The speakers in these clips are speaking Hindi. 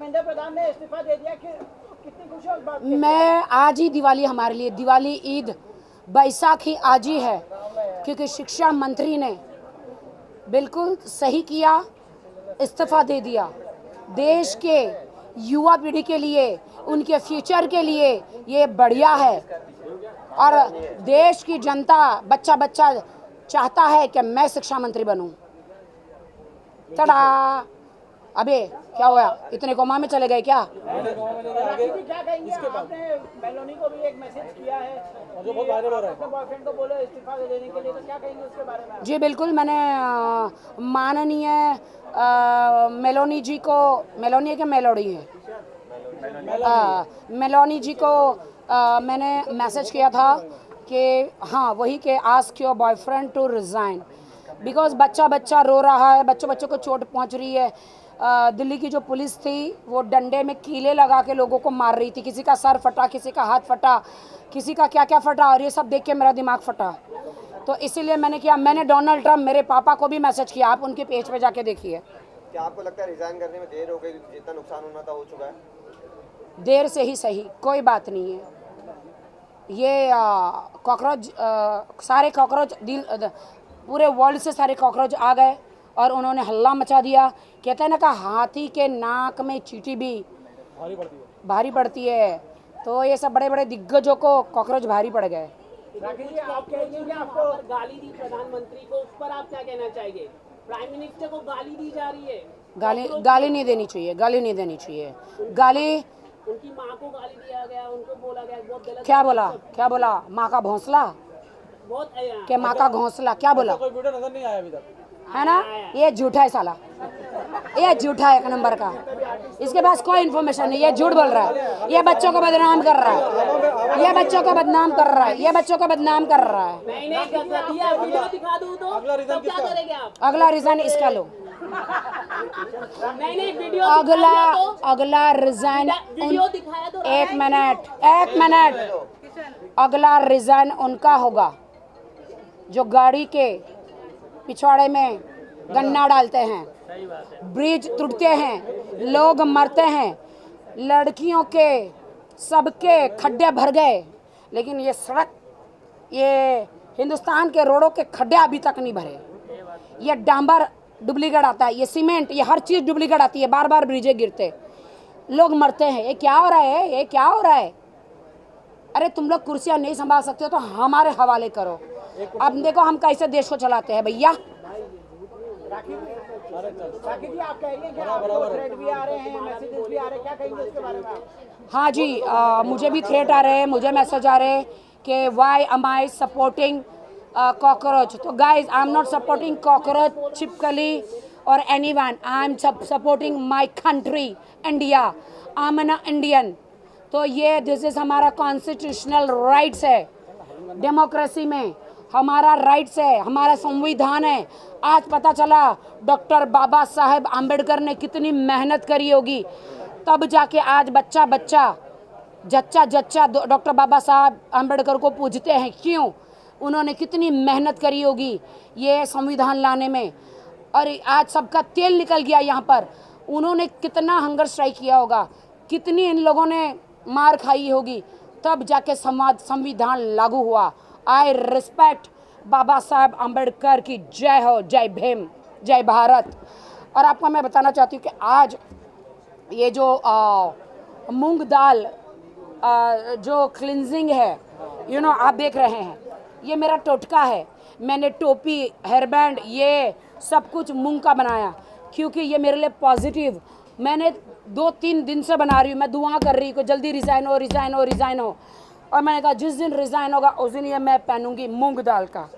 धर्मेंद्र प्रधान ने इस्तीफा दे दिया कि कितनी खुशी उस बात की? मैं आज ही दिवाली हमारे लिए, दिवाली, ईद, बैसाखी आज ही है, क्योंकि शिक्षा मंत्री ने बिल्कुल सही किया, इस्तीफा दे दिया। देश के युवा पीढ़ी के लिए, उनके फ्यूचर के लिए ये बढ़िया है। और देश की जनता, बच्चा बच्चा चाहता है कि मैं शिक्षा मंत्री बनूं। तड़ा, अबे क्या हुआ, इतने कोमा में चले गए क्या? राखी जी क्या कहेंगे? आपने मेलोनी को भी एक मैसेज किया है जो बहुत वायरल हो रहा है, अपने बॉयफ्रेंड को बोले इस्तीफा देने के लिए, तो क्या कहेंगे उसके बारे में? जी बिल्कुल, मैंने माननीय मेलोनी जी को, मेलोनी है कि मेलोडी है, मेलोनी जी को मैंने मैसेज किया था कि हाँ वही के ask your boyfriend to resign, because बच्चा बच्चा रो रहा है, बच्चों बच्चों को चोट पहुंच रही है। दिल्ली की जो पुलिस थी वो डंडे में कीले लगा के लोगों को मार रही थी, किसी का सर फटा, किसी का हाथ फटा, किसी का क्या क्या फटा, और ये सब देख के मेरा दिमाग फटा। तो इसीलिए मैंने किया, मैंने डोनाल्ड ट्रम्प मेरे पापा को भी मैसेज किया, आप उनके पेज पे जाके देखिए। क्या आपको लगता है रिजाइन करने में देर हो गई, जितना नुकसान होना था हो चुका है? देर से ही सही, कोई बात नहीं है। ये कॉकरोच, सारे कॉकरोच पूरे वर्ल्ड से सारे कॉकरोच आ गए और उन्होंने हल्ला मचा दिया। कहते हैं ना कि हाथी के नाक में चींटी भी भारी पड़ती है, तो ये सब बड़े बड़े दिग्गजों को कॉकरोच भारी पड़ गए। राखी जी आप कहेंगे कि आपको गाली दी प्रधानमंत्री को, उस पर आप क्या कहना चाहेंगे? प्राइम मिनिस्टर को गाली दी जा रही है, गाली नहीं देनी चाहिए, गाली नहीं देनी चाहिए। गाली, उनकी माँ को गाली दिया गया, उनको बोला गया बहुत गलत। क्या बोला माँ का भौंसला, बहुत के माँ का घोंसला, क्या बोला? कोई वीडियो नजर नहीं आया अभी तक, है ना? ये झूठा है साला, ये झूठा है एक नंबर का। इसके पास कोई इन्फॉर्मेशन नहीं, ये झूठ बोल रहा है, ये बच्चों को बदनाम कर रहा है, ये बच्चों को बदनाम कर रहा है, ये बच्चों को बदनाम कर रहा है। वीडियो दिखा दूं तो तब क्या करेंगे आप? अगला रिजाइन इसका लो, नहीं वीडियो अगला रिजाइन, वीडियो दिखाया तो एक मिनट, अगला रिजाइन उनका होगा जो गाड़ी के पिछवाड़े में गन्ना डालते हैं, ब्रिज टूटते हैं, लोग मरते हैं, लड़कियों के सबके खड्डे भर गए, लेकिन ये सड़क, ये हिंदुस्तान के रोडों के खड्डे अभी तक नहीं भरे। ये डांबर डुप्लीकेट आता है, ये सीमेंट, ये हर चीज़ डुप्लीकेट आती है, बार बार ब्रिजें गिरते, लोग मरते हैं। ये क्या हो रहा है, ये क्या हो रहा है? अरे तुम लोग कुर्सियाँ नहीं संभाल सकते हो तो हमारे हवाले करो। अब देखो हम कैसे देश को चलाते हैं भैया। राखी जी आप कहेंगे कि आपको थ्रेट भी आ रहे हैं, मैसेजेस भी आ रहे हैं, क्या कहेंगे इसके बारे में आप? हाँ जी, मुझे भी थ्रेट आ रहे हैं, मुझे मैसेज आ रहे हैं कि वाई एम आई सपोर्टिंग कॉकरोच। तो guys I am not supporting cockroach, छिपकली और anyone, I am supporting my country India, I am an Indian. तो ये दिस इज हमारा कॉन्स्टिट्यूशनल राइट्स है, डेमोक्रेसी में हमारा राइट्स है, हमारा संविधान है। आज पता चला डॉक्टर बाबा साहेब आम्बेडकर ने कितनी मेहनत करी होगी, तब जाके आज बच्चा बच्चा जच्चा जच्चा डॉक्टर बाबा साहब आम्बेडकर को पूजते हैं। क्यों? उन्होंने कितनी मेहनत करी होगी ये संविधान लाने में, और आज सबका तेल निकल गया यहाँ पर। उन्होंने कितना हंगर स्ट्राइक किया होगा, कितनी इन लोगों ने मार खाई होगी, तब जाके संविधान लागू हुआ। आई रिस्पेक्ट बाबा साहब आम्बेडकर की जय हो, जय भीम, जय भारत। और आपको मैं बताना चाहती हूँ कि आज ये जो मूंग दाल जो क्लिनजिंग है, आप देख रहे हैं, ये मेरा टोटका है। मैंने टोपी, हेयरबैंड, ये सब कुछ मूंग का बनाया क्योंकि ये मेरे लिए पॉजिटिव। मैंने 2-3 दिन से बना रही हूँ, मैं दुआ कर रही हूँ कि जल्दी रिज़ाइन हो। और मैंने कहा जिस दिन रिज़ाइन होगा उस दिन ये मैं पहनूंगी मूंग दाल का,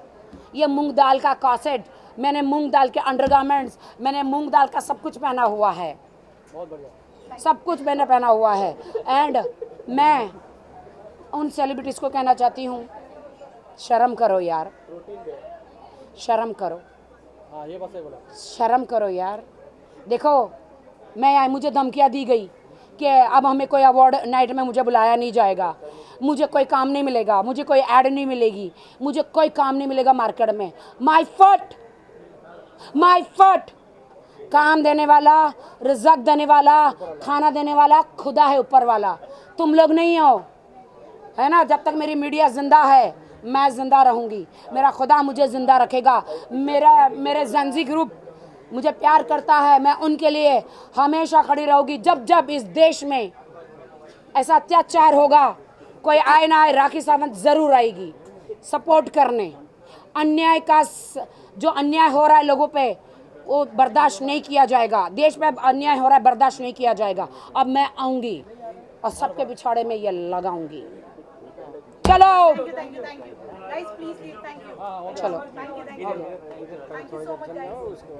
ये मूंग दाल का कॉसेट, मैंने मूंग दाल के अंडरगारमेंट्स, मैंने मूंग दाल का सब कुछ पहना हुआ है, बहुत बढ़िया, सब कुछ मैंने पहना हुआ है। एंड मैं उन सेलिब्रिटीज़ को कहना चाहती हूँ, शर्म करो यार, शर्म करो, हाँ ये बात सही बोला, शर्म करो यार। देखो मुझे धमकियाँ दी गई कि अब हमें कोई अवार्ड नाइट में मुझे बुलाया नहीं जाएगा, मुझे कोई काम नहीं मिलेगा, मुझे कोई ऐड नहीं मिलेगी, मुझे कोई काम नहीं मिलेगा मार्केट में। माय फट, काम देने वाला, रिज़्क़ देने वाला, खाना देने वाला खुदा है ऊपर वाला, तुम लोग नहीं हो, है ना। जब तक मेरी मीडिया जिंदा है मैं जिंदा रहूंगी, मेरा खुदा मुझे जिंदा रखेगा। मेरे जंजी ग्रुप मुझे प्यार करता है, मैं उनके लिए हमेशा खड़ी रहूंगी। जब जब इस देश में ऐसा अत्याचार होगा, कोई आए ना आए, राखी सावंत ज़रूर आएगी सपोर्ट करने। अन्याय का जो अन्याय हो रहा है लोगों पे, वो बर्दाश्त नहीं किया जाएगा। देश में अन्याय हो रहा है, बर्दाश्त नहीं किया जाएगा। अब मैं आऊँगी और सबके पिछाड़े में ये लगाऊंगी। चलो Thank you. Guys, please leave. Thank you. चलो। Thank you so much, guys.